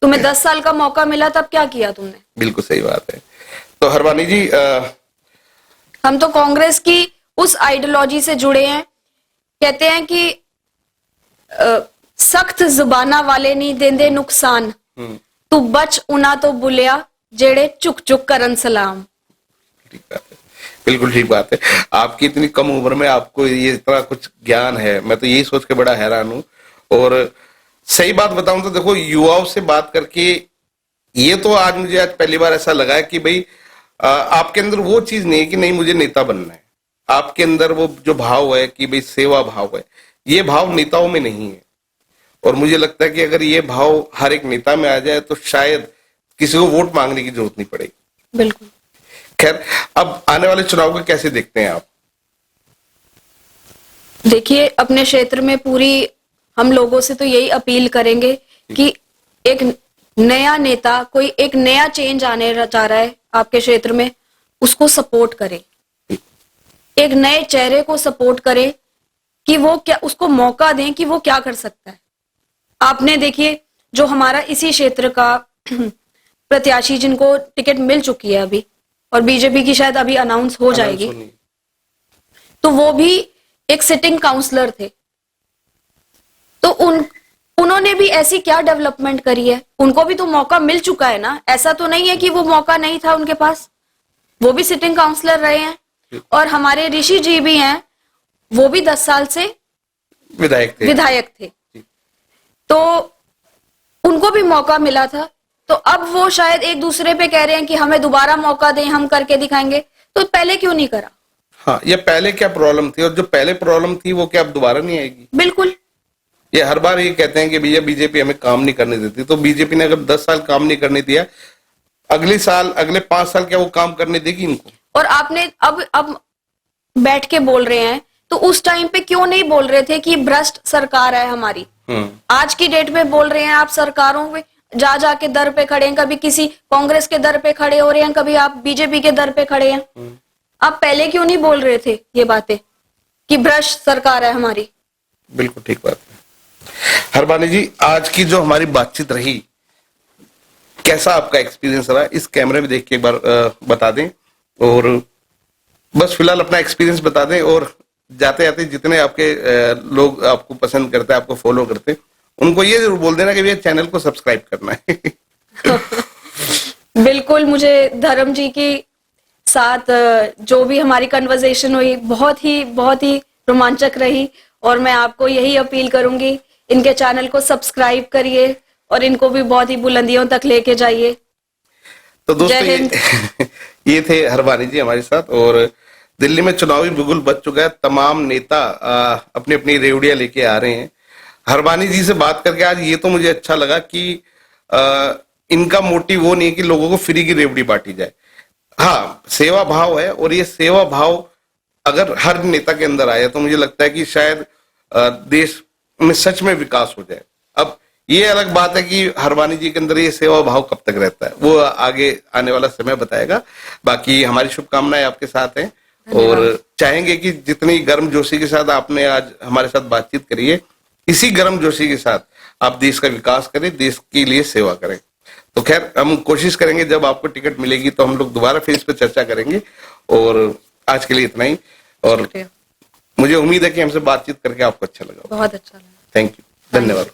तुम्हें 10 साल का मौका मिला, तब क्या किया तुमने? बिल्कुल सही बात है। तो हरबानी जी हम तो कांग्रेस की उस आइडियोलॉजी से जुड़े हैं, कहते हैं कि सख्त जुबाना वाले नहीं देंदे नुकसान, तू बच उना तो बुलिया जेड़े चुक चुक करन सलाम। ठीक बात है, बिल्कुल ठीक बात है। आपकी इतनी कम उम्र में आपको ये इतना कुछ ज्ञान है, मैं तो यही सोच के बड़ा हैरान हूँ। और सही बात बताऊं तो देखो, युवाओं से बात करके ये तो आज मुझे आज पहली बार ऐसा लगा है कि भाई आपके अंदर वो चीज नहीं है कि नहीं मुझे नेता बनना है। आपके अंदर वो जो भाव है कि भाई सेवा भाव है, ये भाव नेताओं में नहीं है। और मुझे लगता है कि अगर ये भाव हर एक नेता में आ जाए तो शायद किसी को वोट मांगने की जरूरत नहीं पड़ेगी। बिल्कुल। खैर, अब आने वाले चुनाव को कैसे देखते हैं आप? देखिए, अपने क्षेत्र में पूरी हम लोगों से तो यही अपील करेंगे कि एक नया नेता, कोई एक नया चेंज आने जा रहा है आपके क्षेत्र में, उसको सपोर्ट करें। एक नए चेहरे को सपोर्ट करें कि वो क्या, उसको मौका दें कि वो क्या कर सकता है। आपने देखिए, जो हमारा इसी क्षेत्र का प्रत्याशी जिनको टिकट मिल चुकी है अभी, और बीजेपी की शायद अभी अनाउंस हो जाएगी, तो वो भी एक सिटिंग काउंसलर थे। तो उन्होंने भी ऐसी क्या डेवलपमेंट करी है? उनको भी तो मौका मिल चुका है ना, ऐसा तो नहीं है कि वो मौका नहीं था उनके पास। वो भी सिटिंग काउंसलर रहे हैं। और हमारे ऋषि जी भी हैं, वो भी 10 साल से विधायक थे। तो उनको भी मौका मिला था। तो अब वो शायद एक दूसरे पे कह रहे हैं कि हमें दोबारा मौका दें, हम करके दिखाएंगे। तो पहले क्यों नहीं करा? हाँ, ये पहले क्या प्रॉब्लम थी, और जो पहले प्रॉब्लम थी वो क्या अब दोबारा नहीं आएगी? बिल्कुल। ये हर बार ये कहते हैं कि भैया बीजेपी हमें काम नहीं करने देती। तो बीजेपी ने अगर 10 साल काम नहीं करने दिया, अगले साल, अगले 5 साल क्या वो काम करने देगी इनको? और आपने अब बैठ के बोल रहे हैं, तो उस टाइम पे क्यों नहीं बोल रहे थे कि भ्रष्ट सरकार है हमारी? आज की डेट में बोल रहे हैं आप, सरकारों में जा जाके दर पे खड़े हैं, कभी किसी कांग्रेस के दर पे खड़े हो रहे हैं, कभी आप बीजेपी के दर पे खड़े हैं। आप पहले क्यों नहीं बोल रहे थे ये बातें कि भ्रष्ट सरकार है हमारी? बिल्कुल ठीक बात है। हरबानी जी, आज की जो हमारी बातचीत रही, कैसा आपका एक्सपीरियंस रहा? इस कैमरे में देख के एक बार बता दें, और बस फिलहाल अपना एक्सपीरियंस बता दें। और जाते जाते जितने आपके लोग आपको पसंद करते हैं, आपको फॉलो करते हैं, उनको ये जरूर बोल देना कि भैया चैनल को सब्सक्राइब करना है। बिल्कुल। मुझे धर्म जी के साथ जो भी हमारी कन्वर्सेशन हुई, बहुत ही रोमांचक रही। और मैं आपको यही अपील करूंगी, इनके चैनल को सब्सक्राइब करिए और इनको भी बहुत ही बुलंदियों तक लेके जाइए। तो दोस्तों, ये थे हरबानी जी हमारे साथ। और दिल्ली में चुनावी बिगुल बज चुका है, तमाम नेता अपनी अपनी रेवड़ियां लेके आ रहे हैं। हरबानी जी से बात करके आज ये तो मुझे अच्छा लगा कि इनका मोटिव वो नहीं है कि लोगों को फ्री की रेवड़ी बांटी जाए। हाँ, सेवा भाव है, और ये सेवा भाव अगर हर नेता के अंदर आया तो मुझे लगता है कि शायद देश में सच में विकास हो जाए। अब ये अलग बात है कि हरबानी जी के अंदर ये सेवा भाव कब तक रहता है, वो आगे आने वाला समय बताएगा। बाकी हमारी शुभकामनाएं आपके साथ हैं, और चाहेंगे कि जितनी गर्मजोशी के साथ आपने आज हमारे साथ बातचीत करी है, इसी गर्मजोशी के साथ आप देश का विकास करें, देश के लिए सेवा करें। तो खैर, हम कोशिश करेंगे जब आपको टिकट मिलेगी तो हम लोग दोबारा फिर इस पर चर्चा करेंगे। और आज के लिए इतना ही। और मुझे उम्मीद है कि हमसे बातचीत करके आपको अच्छा लगा। बहुत अच्छा लगा। थैंक यू, धन्यवाद।